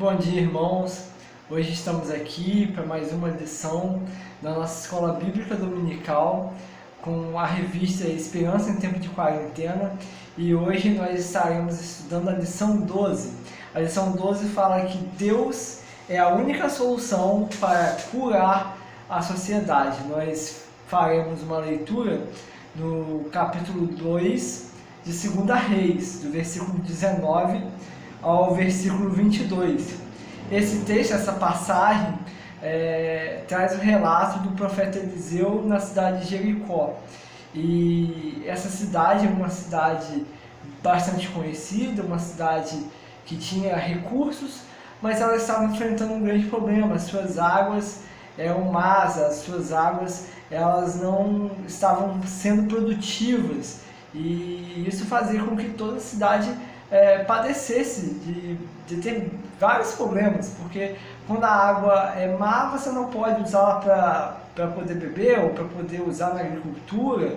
Bom dia, irmãos. Hoje estamos aqui para mais uma lição da nossa Escola Bíblica Dominical com a revista Esperança em Tempo de Quarentena, e hoje nós estaremos estudando a lição 12. A lição 12 fala que Deus é a única solução para curar a sociedade. Nós faremos uma leitura no capítulo 2 de 2 Reis, do versículo 19 ao versículo 22. Esse texto, essa passagem, traz o relato do profeta Eliseu na cidade de Jericó. E essa cidade é uma cidade bastante conhecida, uma cidade que tinha recursos, mas ela estava enfrentando um grande problema. As suas águas eram más, as suas águas elas não estavam sendo produtivas, e isso fazia com que toda a cidade padecesse de ter vários problemas, porque quando a água é má, você não pode usá-la para poder beber ou para poder usar na agricultura.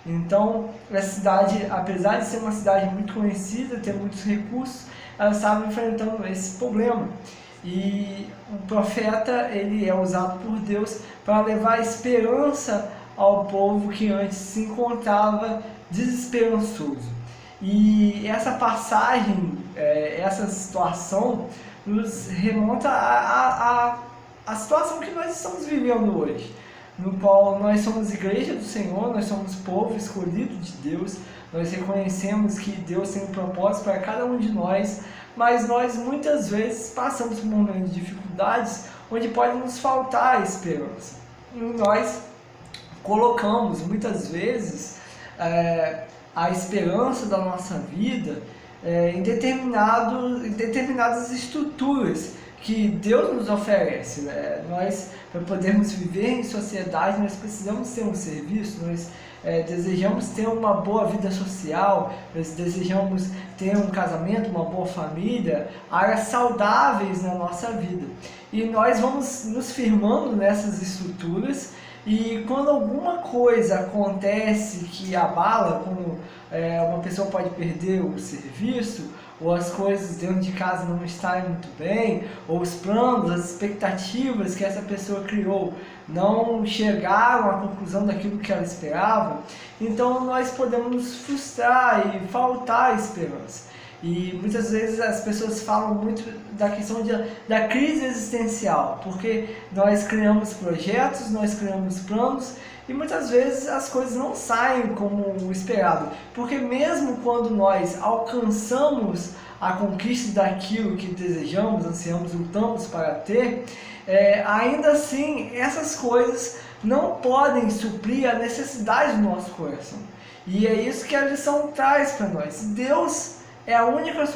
Então, a cidade, apesar de ser uma cidade muito conhecida, ter muitos recursos, ela estava enfrentando esse problema. E o profeta, ele é usado por Deus para levar esperança ao povo que antes se encontrava desesperançoso. E essa passagem, essa situação, nos remonta à situação que nós estamos vivendo hoje, no qual nós somos igreja do Senhor, nós somos povo escolhido de Deus, nós reconhecemos que Deus tem um propósito para cada um de nós, mas nós muitas vezes passamos por momentos de dificuldades onde pode nos faltar a esperança. E nós colocamos muitas vezes a esperança da nossa vida em determinadas estruturas que Deus nos oferece, né? Nós, para podermos viver em sociedade, nós precisamos ter um serviço, nós desejamos ter uma boa vida social, nós desejamos ter um casamento, uma boa família, áreas saudáveis na nossa vida. E nós vamos nos firmando nessas estruturas, e quando alguma coisa acontece que abala, como uma pessoa pode perder o serviço, ou as coisas dentro de casa não estarem muito bem, ou os planos, as expectativas que essa pessoa criou não chegaram à conclusão daquilo que ela esperava, então nós podemos nos frustrar e faltar a esperança. E muitas vezes as pessoas falam muito da questão da crise existencial, porque nós criamos projetos, nós criamos planos, e muitas vezes as coisas não saem como esperado, porque mesmo quando nós alcançamos a conquista daquilo que desejamos, ansiamos, lutamos para ter, ainda assim essas coisas não podem suprir a necessidade do nosso coração. E é isso que a lição traz para nós. Deus é a única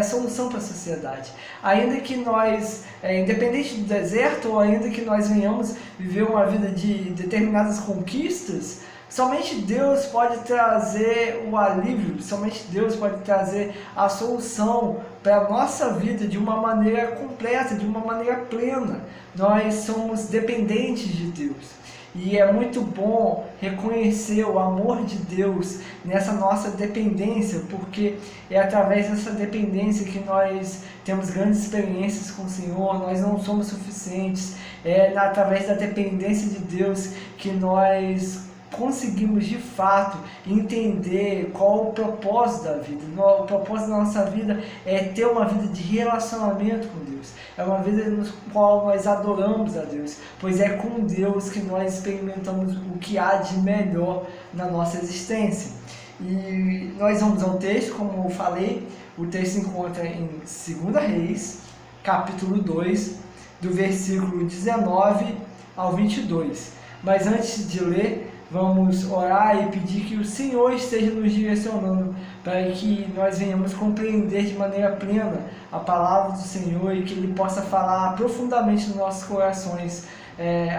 solução para a sociedade. Ainda que nós, independente do deserto, ou ainda que nós venhamos viver uma vida de determinadas conquistas, somente Deus pode trazer o alívio, somente Deus pode trazer a solução para a nossa vida de uma maneira completa, de uma maneira plena. Nós somos dependentes de Deus. E é muito bom reconhecer o amor de Deus nessa nossa dependência, porque é através dessa dependência que nós temos grandes experiências com o Senhor. Nós não somos suficientes, é através da dependência de Deus que nós conseguimos de fato entender qual o propósito da vida. O propósito da nossa vida é ter uma vida de relacionamento com Deus, é uma vida no qual nós adoramos a Deus, pois é com Deus que nós experimentamos o que há de melhor na nossa existência. E nós vamos ao texto, como eu falei, o texto se encontra em 2 Reis, capítulo 2, do versículo 19 ao 22. Mas antes de ler, vamos orar e pedir que o Senhor esteja nos direcionando para que nós venhamos compreender de maneira plena a palavra do Senhor e que Ele possa falar profundamente nos nossos corações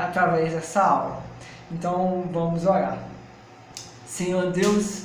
através dessa aula. Então vamos orar. Senhor Deus,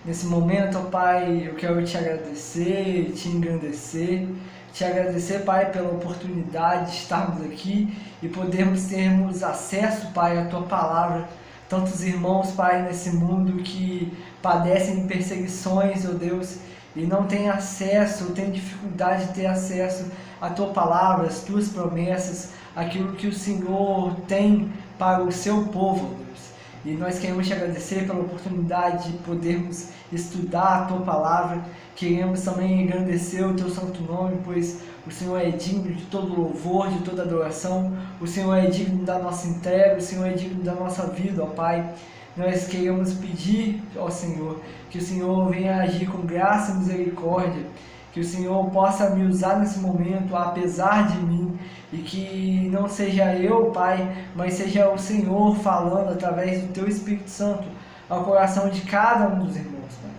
nesse momento, ó Pai, eu quero te agradecer, te engrandecer, te agradecer, Pai, pela oportunidade de estarmos aqui e termos acesso, Pai, à Tua palavra. Tantos irmãos, Pai, nesse mundo que padecem perseguições, ó Deus, e não tem acesso, tem dificuldade de ter acesso à tua palavra, às tuas promessas, aquilo que o Senhor tem para o seu povo, Deus. E nós queremos te agradecer pela oportunidade de podermos estudar a tua palavra. Queremos também engrandecer o teu santo nome, pois o Senhor é digno de todo louvor, de toda adoração. O Senhor é digno da nossa entrega, o Senhor é digno da nossa vida, ó Pai. Nós queremos pedir, ó Senhor, que o Senhor venha agir com graça e misericórdia, que o Senhor possa me usar nesse momento, apesar de mim, e que não seja eu, Pai, mas seja o Senhor falando através do Teu Espírito Santo ao coração de cada um dos irmãos, Pai.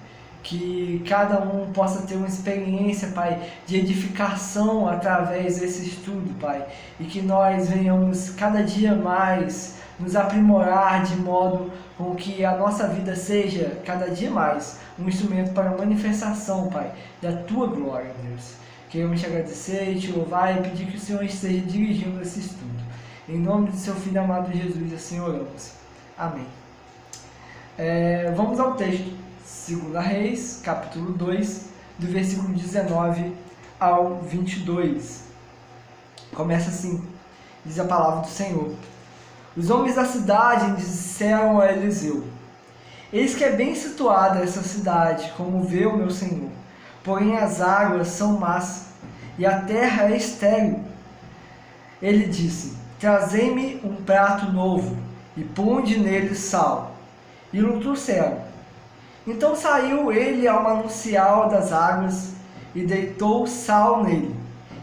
Que cada um possa ter uma experiência, Pai, de edificação através desse estudo, Pai, e que nós venhamos cada dia mais nos aprimorar de modo com que a nossa vida seja cada dia mais um instrumento para a manifestação, Pai, da Tua glória, Deus. Queremos te agradecer e te louvar e pedir que o Senhor esteja dirigindo esse estudo. Em nome do Seu Filho amado Jesus, assim oramos. Amém. Vamos ao texto. 2 Reis, capítulo 2, do versículo 19 ao 22. Começa assim, diz a palavra do Senhor. Os homens da cidade disseram a Eliseu: eis que é bem situada essa cidade, como vê o meu senhor. Porém as águas são más, e a terra é estéril. Ele disse: trazei-me um prato novo, e ponde nele sal. E o trouxeram. Então saiu ele ao manancial das águas, e deitou sal nele,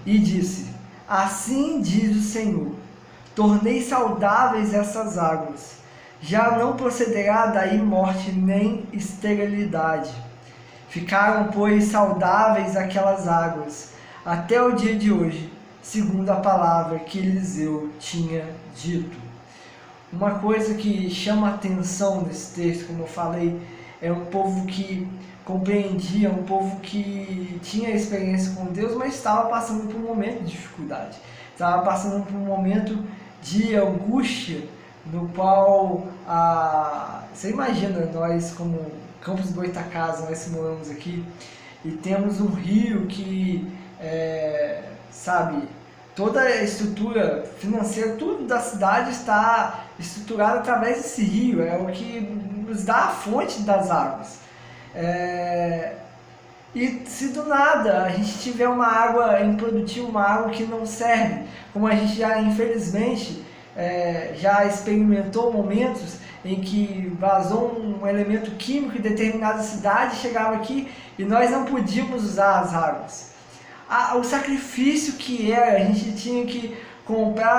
e disse: assim diz o Senhor, tornei saudáveis essas águas, já não procederá daí morte nem esterilidade. Ficaram, pois, saudáveis aquelas águas, até o dia de hoje, segundo a palavra que Eliseu tinha dito. Uma coisa que chama a atenção nesse texto, como eu falei, é um povo que compreendia, um povo que tinha experiência com Deus, mas estava passando por um momento de dificuldade, estava passando por um momento de angústia, no qual, você imagina, nós como Campos do Goytacazes, nós moramos aqui, e temos um rio que, toda a estrutura financeira, tudo da cidade está estruturado através desse rio, é o que nos dá a fonte das águas. E se do nada a gente tiver uma água improdutiva, uma água que não serve, como a gente já infelizmente já experimentou momentos em que vazou um elemento químico em determinada cidade, chegava aqui e nós não podíamos usar as águas. O sacrifício que era, a gente tinha que comprar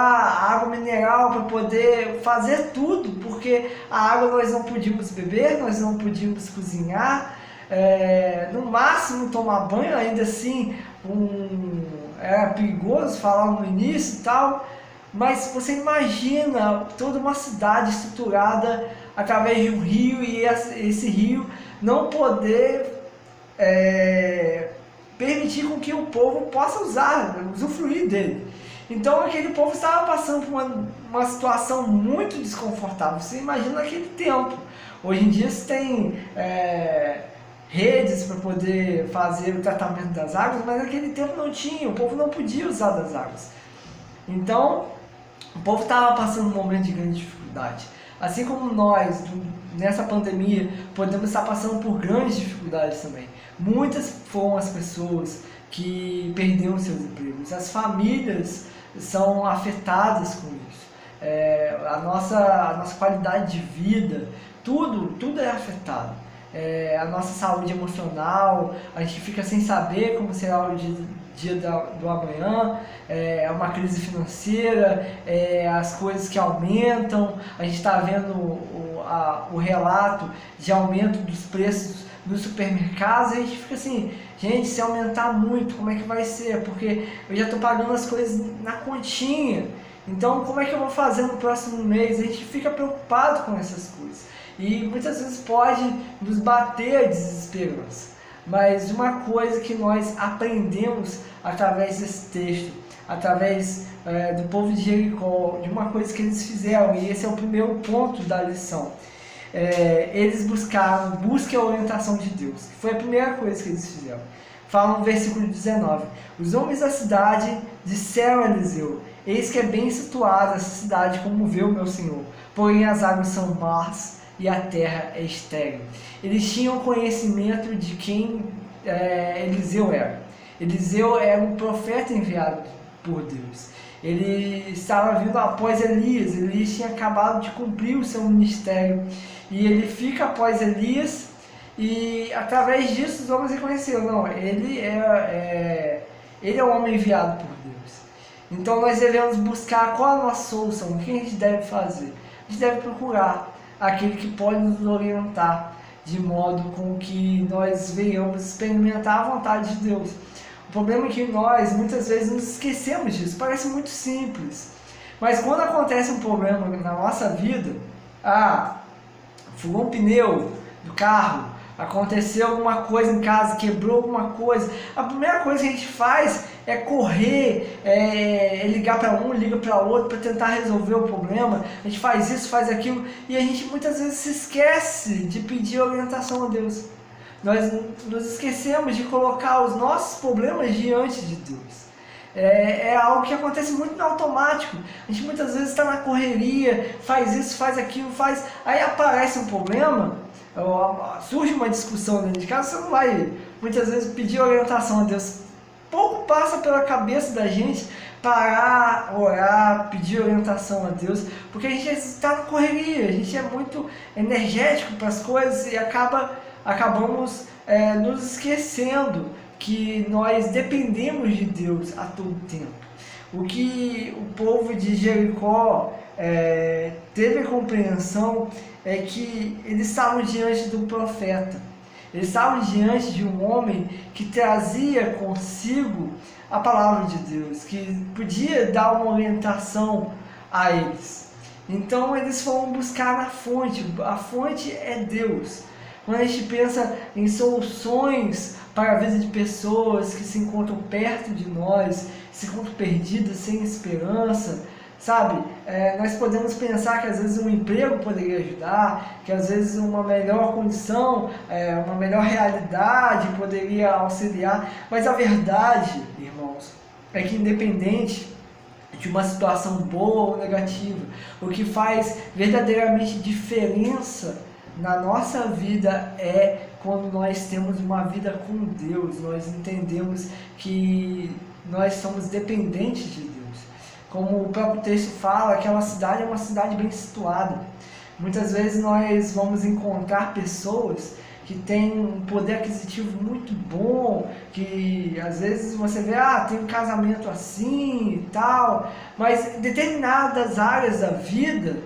água mineral para poder fazer tudo, porque a água nós não podíamos beber, nós não podíamos cozinhar, no máximo tomar banho, ainda assim era perigoso falar no início e tal, mas você imagina toda uma cidade estruturada através de um rio e esse rio não poder permitir com que o povo possa usufruir dele. Então aquele povo estava passando por uma situação muito desconfortável. Você imagina naquele tempo. Hoje em dia você tem redes para poder fazer o tratamento das águas, mas naquele tempo não tinha, o povo não podia usar das águas. Então o povo estava passando um momento de grande dificuldade. Assim como nós, nessa pandemia, podemos estar passando por grandes dificuldades também. Muitas foram as pessoas que perderam seus empregos. As famílias são afetadas com isso. A nossa qualidade de vida, tudo é afetado. A nossa saúde emocional, a gente fica sem saber como será o dia do amanhã, uma crise financeira, as coisas que aumentam, a gente está vendo o relato de aumento dos preços nos supermercados, e a gente fica assim, gente, se aumentar muito, como é que vai ser? Porque eu já estou pagando as coisas na continha, então como é que eu vou fazer no próximo mês? A gente fica preocupado com essas coisas, e muitas vezes pode nos bater a desesperança. Mas uma coisa que nós aprendemos através desse texto, através do povo de Jericó, de uma coisa que eles fizeram, e esse é o primeiro ponto da lição, eles busquem a orientação de Deus. Foi a primeira coisa que eles fizeram. Fala no versículo 19: os homens da cidade disseram a Eliseu: eis que é bem situada essa cidade, como vê o meu senhor, porém as águas são más e a terra é estéril. Eles tinham conhecimento de quem Eliseu era. Eliseu era um profeta enviado por Deus. Ele estava vindo após Elias. Elias tinha acabado de cumprir o seu ministério, e ele fica após Elias, e através disso os homens reconheceram: não, ele é o homem enviado por Deus. Então nós devemos buscar qual a nossa solução, o que a gente deve fazer. A gente deve procurar aquele que pode nos orientar, de modo com que nós venhamos experimentar a vontade de Deus. O problema é que nós muitas vezes nos esquecemos disso. Parece muito simples, mas quando acontece um problema na nossa vida, furou um pneu do carro, aconteceu alguma coisa em casa, quebrou alguma coisa, a primeira coisa que a gente faz é correr, ligar para um, liga para outro para tentar resolver o problema. A gente faz isso, faz aquilo, e a gente muitas vezes se esquece de pedir orientação a Deus. Nós nos esquecemos de colocar os nossos problemas diante de Deus. É algo que acontece muito no automático. A gente muitas vezes está na correria, faz isso, faz aquilo, aí aparece um problema, surge uma discussão dentro de casa, você não vai muitas vezes pedir orientação a Deus. Pouco passa pela cabeça da gente parar, orar, pedir orientação a Deus, porque a gente está na correria, a gente é muito energético para as coisas e acabamos nos esquecendo que nós dependemos de Deus a todo tempo. O que o povo de Jericó teve a compreensão é que eles estavam diante do profeta. Eles estavam diante de um homem que trazia consigo a palavra de Deus, que podia dar uma orientação a eles. Então eles foram buscar na fonte. A fonte é Deus. Quando a gente pensa em soluções para a vida de pessoas que se encontram perto de nós, se encontram perdidas, sem esperança, sabe? Nós podemos pensar que às vezes um emprego poderia ajudar, que às vezes uma melhor condição, uma melhor realidade poderia auxiliar, mas a verdade, irmãos, é que independente de uma situação boa ou negativa, o que faz verdadeiramente diferença na nossa vida é quando nós temos uma vida com Deus, nós entendemos que nós somos dependentes de Deus. Como o próprio texto fala, aquela cidade é uma cidade bem situada. Muitas vezes nós vamos encontrar pessoas que têm um poder aquisitivo muito bom, que às vezes você vê, tem um casamento assim e tal, mas determinadas áreas da vida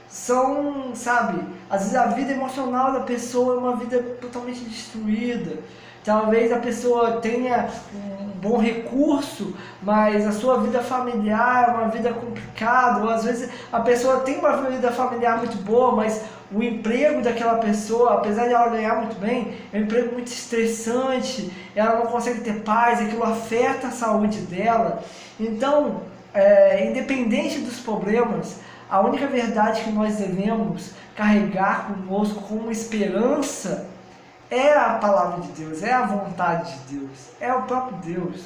são, sabe, às vezes a vida emocional da pessoa é uma vida totalmente destruída. Talvez a pessoa tenha um bom recurso, mas a sua vida familiar é uma vida complicada, ou às vezes a pessoa tem uma vida familiar muito boa, mas o emprego daquela pessoa, apesar de ela ganhar muito bem, é um emprego muito estressante, ela não consegue ter paz, aquilo afeta a saúde dela. Então, independente dos problemas, a única verdade que nós devemos carregar conosco como esperança é a palavra de Deus, é a vontade de Deus, é o próprio Deus.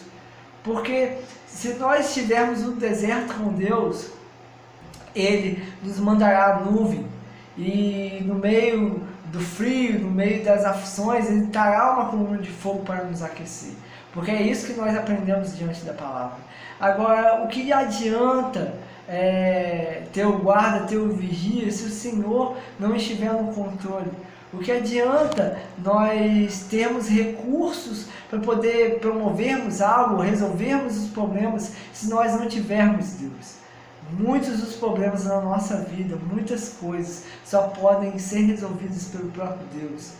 Porque se nós estivermos no deserto com Deus, Ele nos mandará a nuvem, e no meio do frio, no meio das aflições, Ele trará uma coluna de fogo para nos aquecer. Porque é isso que nós aprendemos diante da palavra. Agora, o que adianta ter o guarda, ter o vigia, se o Senhor não estiver no controle? O que adianta nós termos recursos para poder promovermos algo, resolvermos os problemas, se nós não tivermos Deus? Muitos dos problemas na nossa vida, muitas coisas, só podem ser resolvidas pelo próprio Deus.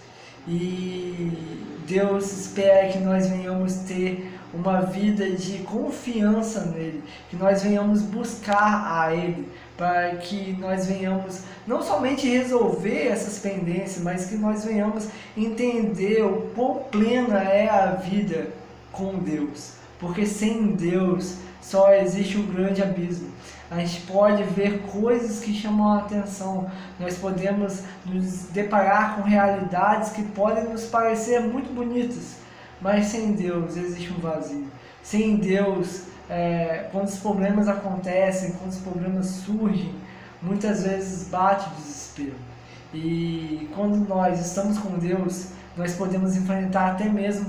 E Deus espera que nós venhamos ter uma vida de confiança nele, que nós venhamos buscar a Ele, para que nós venhamos não somente resolver essas pendências, mas que nós venhamos entender o quão plena é a vida com Deus, porque sem Deus só existe um grande abismo. a gente pode ver coisas que chamam a atenção, nós podemos nos deparar com realidades que podem nos parecer muito bonitas, mas sem Deus existe um vazio. Sem Deus, quando os problemas acontecem, quando os problemas surgem, muitas vezes bate o desespero. E quando nós estamos com Deus, nós podemos enfrentar até mesmo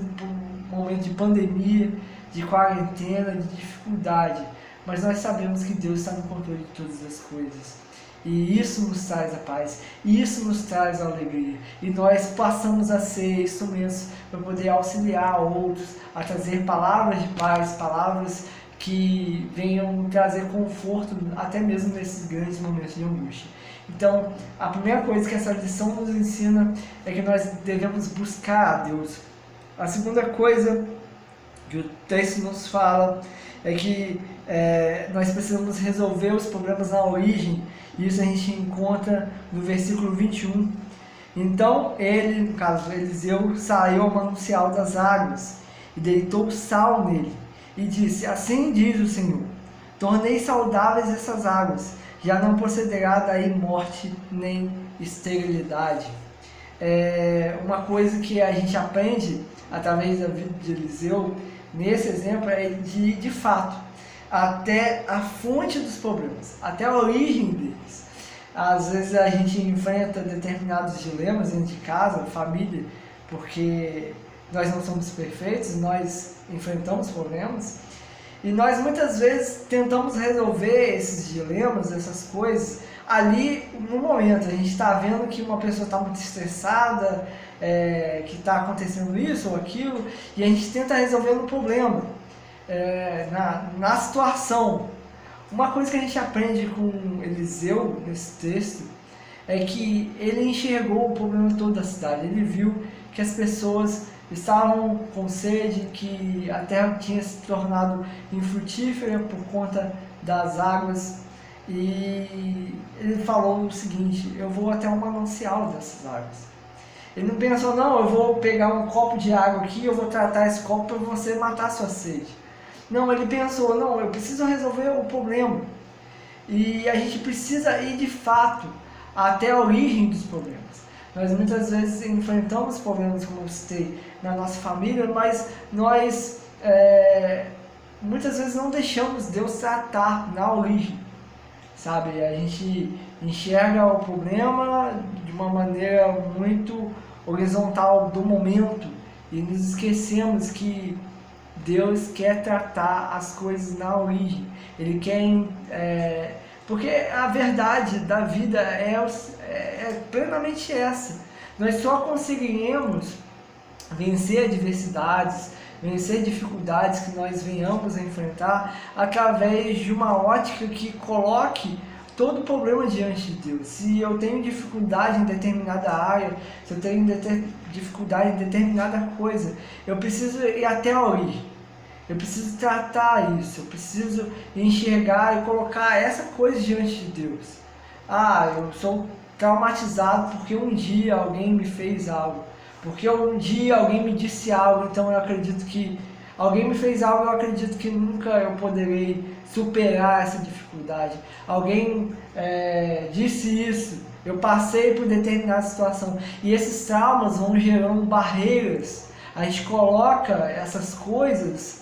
um momento de pandemia, de quarentena, de dificuldade, mas nós sabemos que Deus está no controle de todas as coisas, e isso nos traz a paz, e isso nos traz a alegria, e nós passamos a ser instrumentos para poder auxiliar outros, a trazer palavras de paz, palavras que venham trazer conforto, até mesmo nesses grandes momentos de angústia. Então, a primeira coisa que essa lição nos ensina é que nós devemos buscar a Deus. A segunda coisa que o texto nos fala é que nós precisamos resolver os problemas na origem, e isso a gente encontra no versículo 21. Então ele, no caso Eliseu, saiu ao manancial das águas e deitou sal nele e disse: assim diz o Senhor, tornei saudáveis essas águas, já não procederá daí morte nem esterilidade. Uma coisa que a gente aprende através da vida de Eliseu, nesse exemplo, é de fato, até a fonte dos problemas, até a origem deles. Às vezes a gente enfrenta determinados dilemas dentro de casa, família, porque nós não somos perfeitos, nós enfrentamos problemas, e nós muitas vezes tentamos resolver esses dilemas, essas coisas, ali no momento. A gente está vendo que uma pessoa está muito estressada, que está acontecendo isso ou aquilo, e a gente tenta resolver o problema, na situação. Uma coisa que a gente aprende com Eliseu nesse texto é que ele enxergou o problema todo da cidade. Ele viu que as pessoas estavam com sede, que a terra tinha se tornado infrutífera por conta das águas, e ele falou o seguinte: eu vou até um manancial dessas águas. Ele não pensou: não, eu vou pegar um copo de água aqui, eu vou tratar esse copo para você matar a sua sede. Não, ele pensou: não, eu preciso resolver o problema. E a gente precisa ir de fato até a origem dos problemas. Nós muitas vezes enfrentamos problemas, como eu citei, na nossa família, mas nós muitas vezes não deixamos Deus tratar na origem, sabe? A gente enxerga o problema de uma maneira muito horizontal do momento e nos esquecemos que Deus quer tratar as coisas na origem. Ele quer... porque a verdade da vida é plenamente essa. Nós só conseguiremos vencer adversidades, vencer dificuldades que nós venhamos a enfrentar através de uma ótica que coloque todo o problema diante de Deus. Se eu tenho dificuldade em determinada área, se eu tenho dificuldade em determinada coisa, eu preciso ir até a origem. Eu preciso tratar isso, eu preciso enxergar e colocar essa coisa diante de Deus. Eu sou traumatizado porque um dia alguém me fez algo, porque um dia alguém me disse algo, então eu acredito que alguém me fez algo, eu acredito que nunca eu poderei superar essa dificuldade. Alguém disse isso, eu passei por determinada situação, e esses traumas vão gerando barreiras. A gente coloca essas coisas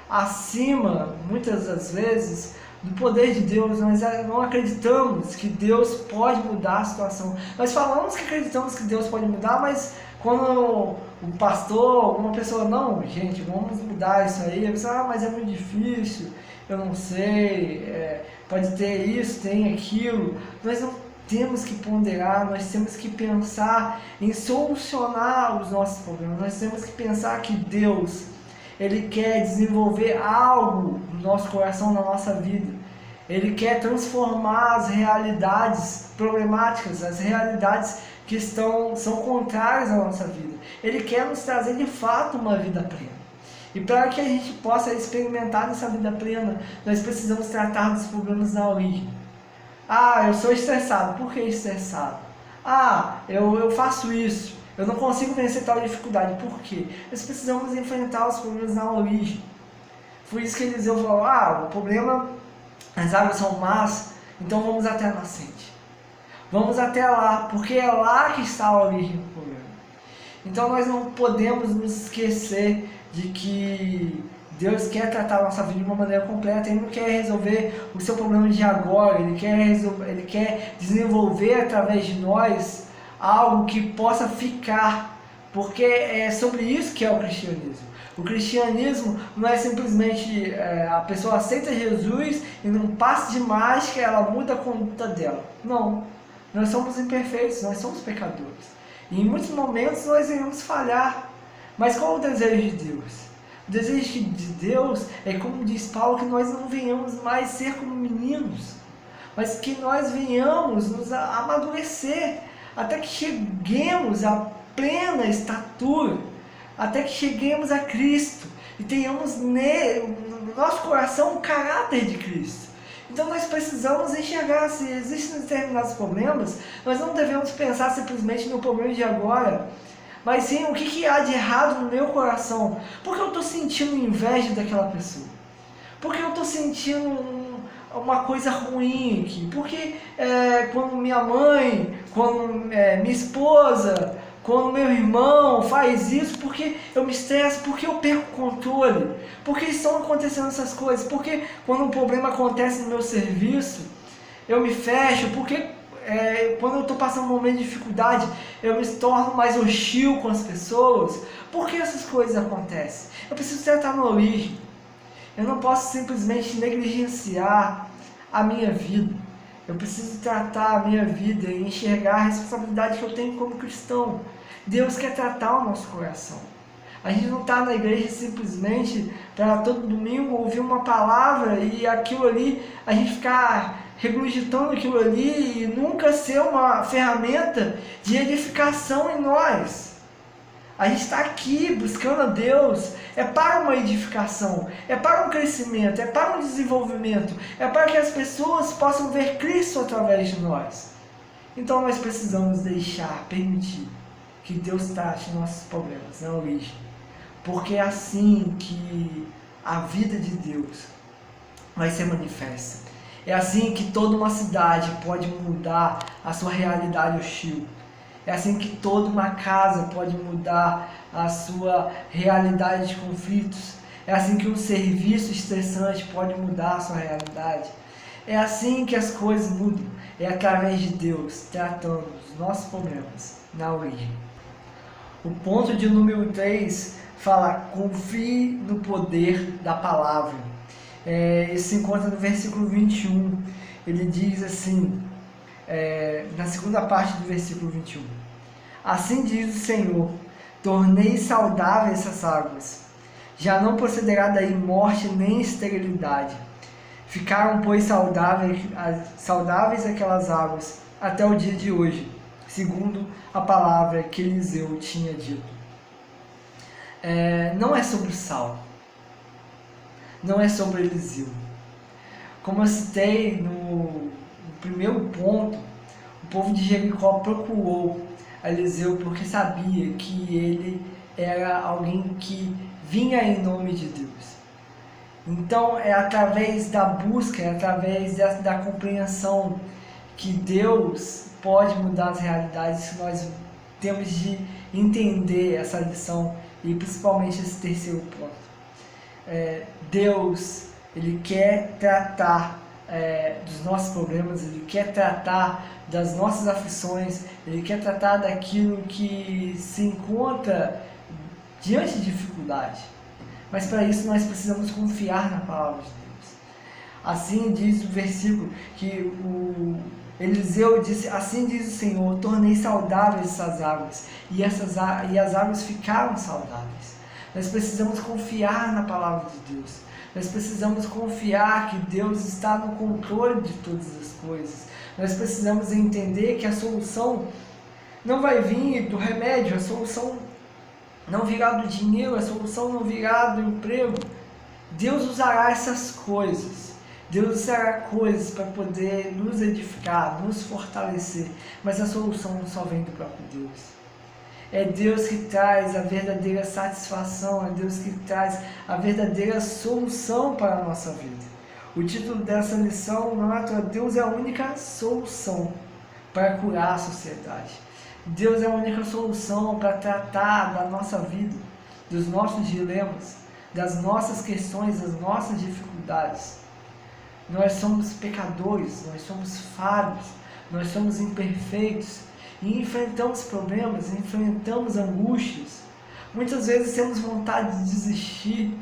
acima, muitas das vezes, do poder de Deus. Nós não acreditamos que Deus pode mudar a situação. Nós falamos que acreditamos que Deus pode mudar, mas quando um pastor, alguma pessoa: não, gente, vamos mudar isso aí, a pessoa: mas é muito difícil, eu não sei, pode ter isso, tem aquilo. Nós não temos que ponderar, nós temos que pensar em solucionar os nossos problemas, nós temos que pensar que Deus, Ele quer desenvolver algo no nosso coração, na nossa vida. Ele quer transformar as realidades problemáticas, as realidades que são contrárias à nossa vida. Ele quer nos trazer de fato uma vida plena. E para que a gente possa experimentar essa vida plena, nós precisamos tratar dos problemas na origem. Eu sou estressado. Por que estressado? Eu faço isso. Eu não consigo vencer tal dificuldade. Por quê? Nós precisamos enfrentar os problemas na origem. Foi isso que Eliseu falou: o problema as águas são más, então vamos até a nascente. Vamos até lá, porque é lá que está a origem do problema. Então nós não podemos nos esquecer de que Deus quer tratar a nossa vida de uma maneira completa. Ele não quer resolver o seu problema de agora, Ele quer desenvolver através de nós algo que possa ficar, porque é sobre isso que é o cristianismo. O cristianismo não é simplesmente a pessoa aceita Jesus e num passe de mágica ela muda a conduta dela. Não, nós somos imperfeitos, nós somos pecadores. E em muitos momentos nós iremos falhar. Mas qual é o desejo de Deus? O desejo de Deus é, como diz Paulo, que nós não venhamos mais ser como meninos, mas que nós venhamos nos amadurecer, até que cheguemos à plena estatura, até que cheguemos a Cristo e tenhamos no nosso coração o caráter de Cristo. Então nós precisamos enxergar se existem determinados problemas. Nós não devemos pensar simplesmente no problema de agora, mas sim o que há de errado no meu coração. Por que eu estou sentindo inveja daquela pessoa? Por que eu estou sentindo uma coisa ruim aqui? Porque quando minha mãe, quando minha esposa, quando meu irmão faz isso, porque eu me estresso, porque eu perco o controle, porque estão acontecendo essas coisas, porque quando um problema acontece no meu serviço, eu me fecho, porque quando eu estou passando um momento de dificuldade, eu me torno mais hostil com as pessoas. Por que essas coisas acontecem? Eu preciso tratar na origem. Eu não posso simplesmente negligenciar a minha vida. Eu preciso tratar a minha vida e enxergar a responsabilidade que eu tenho como cristão. Deus quer tratar o nosso coração. A gente não está na igreja simplesmente para todo domingo ouvir uma palavra e aquilo ali, a gente ficar regurgitando aquilo ali e nunca ser uma ferramenta de edificação em nós. A gente está aqui buscando a Deus, é para uma edificação, é para um crescimento, é para um desenvolvimento, é para que as pessoas possam ver Cristo através de nós. Então nós precisamos permitir que Deus trate nossos problemas na origem, porque é assim que a vida de Deus vai ser manifesta. É assim que toda uma cidade pode mudar a sua realidade hostil. É assim que toda uma casa pode mudar a sua realidade de conflitos. É assim que um serviço estressante pode mudar a sua realidade. É assim que as coisas mudam. É através de Deus tratando os nossos problemas na origem. O ponto de número 3 fala: confie no poder da palavra. Isso se encontra no versículo 21. Ele diz assim, na segunda parte do versículo 21. Assim diz o Senhor: tornei saudáveis essas águas. Já não procederá daí morte nem esterilidade. Ficaram, pois, saudáveis aquelas águas até o dia de hoje, segundo a palavra que Eliseu tinha dito. Não é sobre o sal, não é sobre Eliseu. Como eu citei no primeiro ponto, o povo de Jericó procurou Eliseu porque sabia que ele era alguém que vinha em nome de Deus. Então é através da busca, é através da compreensão que Deus pode mudar as realidades, que nós temos de entender essa lição e principalmente esse terceiro ponto. Deus, Ele quer tratar dos nossos problemas, Ele quer tratar das nossas aflições, Ele quer tratar daquilo que se encontra diante de dificuldade. Mas para isso nós precisamos confiar na palavra de Deus. Assim diz o versículo que Eliseu disse: assim diz o Senhor, tornei saudáveis essas águas, e as águas ficaram saudáveis. Nós precisamos confiar na palavra de Deus. Nós precisamos confiar que Deus está no controle de todas as coisas. Nós precisamos entender que a solução não vai vir do remédio, a solução não virá do dinheiro, a solução não virá do emprego. Deus usará essas coisas. Deus usará coisas para poder nos edificar, nos fortalecer. Mas a solução não só vem do próprio Deus. É Deus que traz a verdadeira satisfação, é Deus que traz a verdadeira solução para a nossa vida. O título dessa lição não é à toa: Deus é a única solução para curar a sociedade. Deus é a única solução para tratar da nossa vida, dos nossos dilemas, das nossas questões, das nossas dificuldades. Nós somos pecadores, nós somos falhos, nós somos imperfeitos e enfrentamos problemas, enfrentamos angústias. Muitas vezes temos vontade de desistir,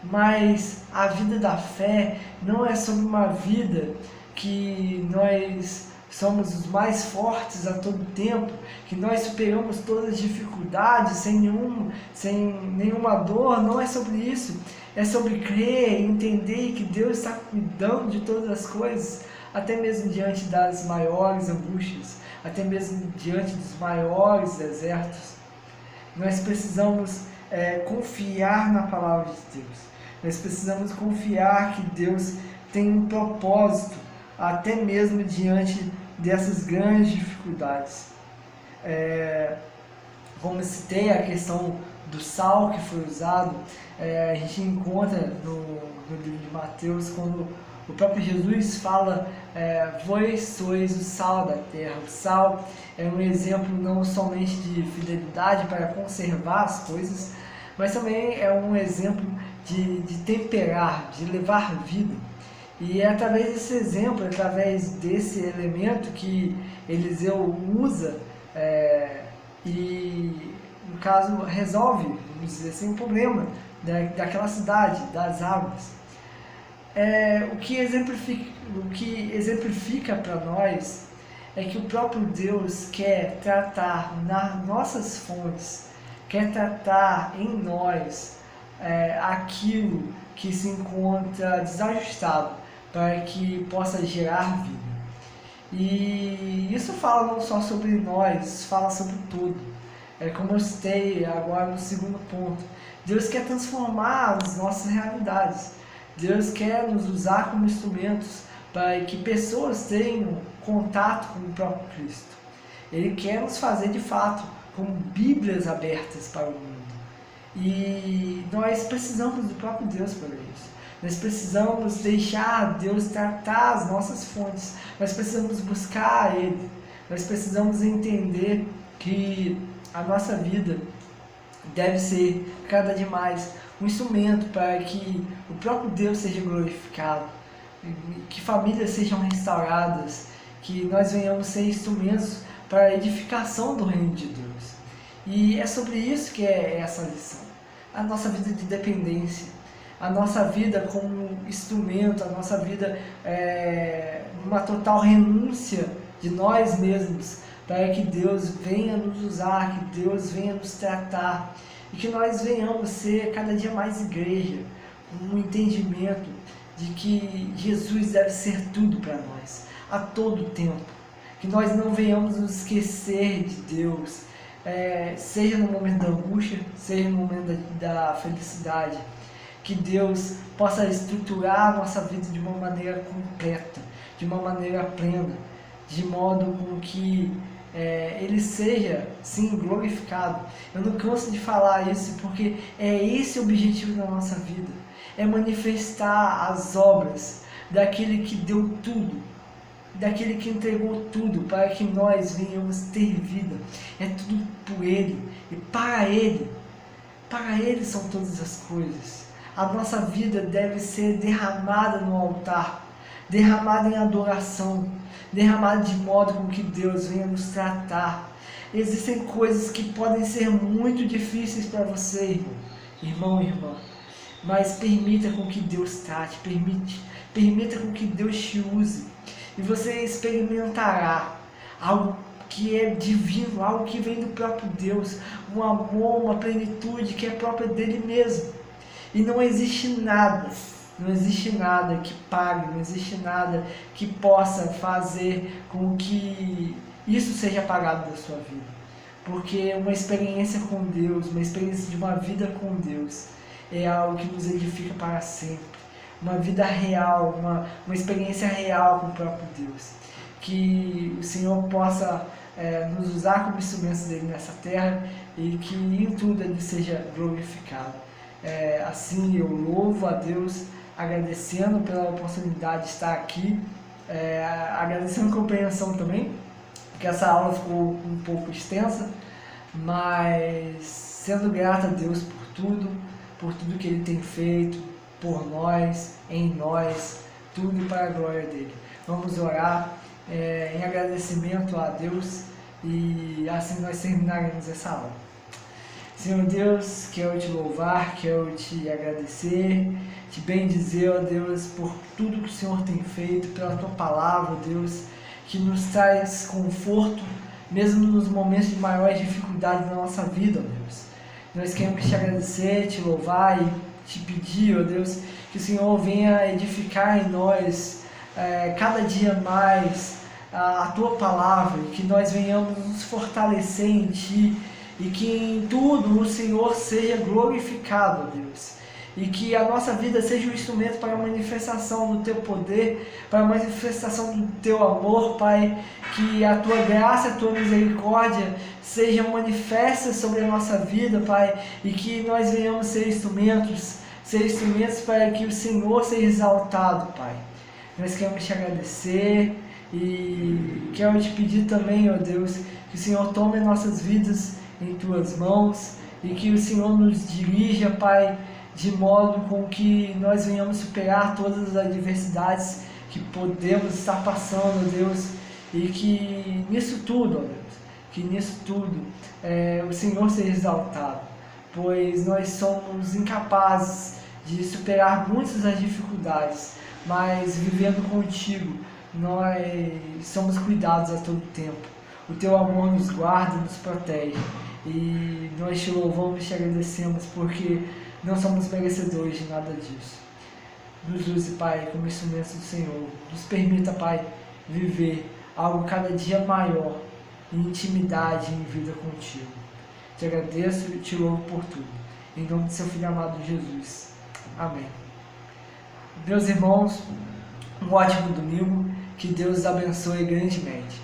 mas a vida da fé não é sobre uma vida que nós somos os mais fortes a todo tempo, que nós superamos todas as dificuldades sem nenhuma dor. Não é sobre isso. É sobre crer e entender que Deus está cuidando de todas as coisas, até mesmo diante das maiores angústias, até mesmo diante dos maiores desertos. Nós precisamos confiar na palavra de Deus. Nós precisamos confiar que Deus tem um propósito, até mesmo diante dessas grandes dificuldades. Como citei a questão do sal que foi usado, a gente encontra no livro de Mateus, quando o próprio Jesus fala: vós sois o sal da terra. O sal é um exemplo não somente de fidelidade para conservar as coisas, mas também é um exemplo de temperar, de levar vida. E é através desse exemplo, através desse elemento que Eliseu usa e, no caso, resolve, vamos dizer assim, um problema daquela cidade, das águas. O que exemplifica para nós é que o próprio Deus quer tratar nas nossas fontes, quer tratar em nós aquilo que se encontra desajustado, para que possa gerar vida. E isso fala não só sobre nós, fala sobre tudo. Como eu citei agora no segundo ponto, Deus quer transformar as nossas realidades. Deus quer nos usar como instrumentos para que pessoas tenham contato com o próprio Cristo. Ele quer nos fazer de fato como Bíblias abertas para o mundo. E nós precisamos do próprio Deus para isso. Nós precisamos deixar Deus tratar as nossas fontes. Nós precisamos buscar Ele. Nós precisamos entender que a nossa vida deve ser cada dia mais um instrumento para que o próprio Deus seja glorificado, que famílias sejam restauradas, que nós venhamos ser instrumentos para a edificação do reino de Deus. E é sobre isso que é essa lição. A nossa vida de dependência, a nossa vida como instrumento, a nossa vida uma total renúncia de nós mesmos, para que Deus venha nos usar, que Deus venha nos tratar, e que nós venhamos ser cada dia mais igreja, com um entendimento de que Jesus deve ser tudo para nós, a todo tempo. Que nós não venhamos nos esquecer de Deus, seja no momento da angústia, seja no momento da felicidade. Que Deus possa estruturar a nossa vida de uma maneira completa, de uma maneira plena, de modo com que Ele seja, sim, glorificado. Eu não canso de falar isso, porque é esse o objetivo da nossa vida, é manifestar as obras daquele que deu tudo, daquele que entregou tudo para que nós venhamos ter vida. É tudo por Ele e para Ele. Para Ele são todas as coisas. A nossa vida deve ser derramada no altar, derramada em adoração, derramada de modo com que Deus venha nos tratar. Existem coisas que podem ser muito difíceis para você, irmão e irmã, mas permita com que Deus trate, permita com que Deus te use, e você experimentará algo que é divino, algo que vem do próprio Deus, um amor, uma plenitude que é própria dele mesmo. E não existe nada que pague, não existe nada que possa fazer com que isso seja apagado da sua vida. Porque uma experiência com Deus, uma experiência de uma vida com Deus, é algo que nos edifica para sempre. Uma vida real, uma experiência real com o próprio Deus. Que o Senhor possa nos usar como instrumentos dele nessa terra, e que em tudo ele seja glorificado. Assim eu louvo a Deus, agradecendo pela oportunidade de estar aqui, agradecendo a compreensão também, porque essa aula ficou um pouco extensa, mas sendo grato a Deus por tudo que Ele tem feito, por nós, em nós, tudo para a glória dEle. Vamos orar em agradecimento a Deus e assim nós terminaremos essa aula. Senhor Deus, quero te louvar, quero te agradecer, te bendizer, ó Deus, por tudo que o Senhor tem feito, pela Tua palavra, ó Deus, que nos traz conforto, mesmo nos momentos de maiores dificuldades da nossa vida, ó Deus. Nós queremos te agradecer, te louvar e te pedir, ó Deus, que o Senhor venha edificar em nós cada dia mais a Tua palavra, que nós venhamos nos fortalecer em Ti, e que em tudo o Senhor seja glorificado, ó Deus. E que a nossa vida seja um instrumento para a manifestação do Teu poder, para a manifestação do Teu amor, Pai. Que a Tua graça, a Tua misericórdia sejam manifestas sobre a nossa vida, Pai. E que nós venhamos ser instrumentos para que o Senhor seja exaltado, Pai. Nós queremos Te agradecer e quero Te pedir também, ó Deus, que o Senhor tome nossas vidas em Tuas mãos e que o Senhor nos dirija, Pai, de modo com que nós venhamos superar todas as adversidades que podemos estar passando, ó Deus, e que nisso tudo, ó Deus, o Senhor seja exaltado, pois nós somos incapazes de superar muitas das dificuldades, mas vivendo contigo, nós somos cuidados a todo tempo. O Teu amor nos guarda, nos protege. E nós Te louvamos e Te agradecemos porque não somos merecedores de nada disso. Nos use, Pai, como instrumentos do Senhor. Nos permita, Pai, viver algo cada dia maior em intimidade e em vida contigo. Te agradeço e Te louvo por tudo. Em nome de Seu Filho amado Jesus. Amém. Meus irmãos, um ótimo domingo. Que Deus os abençoe grandemente.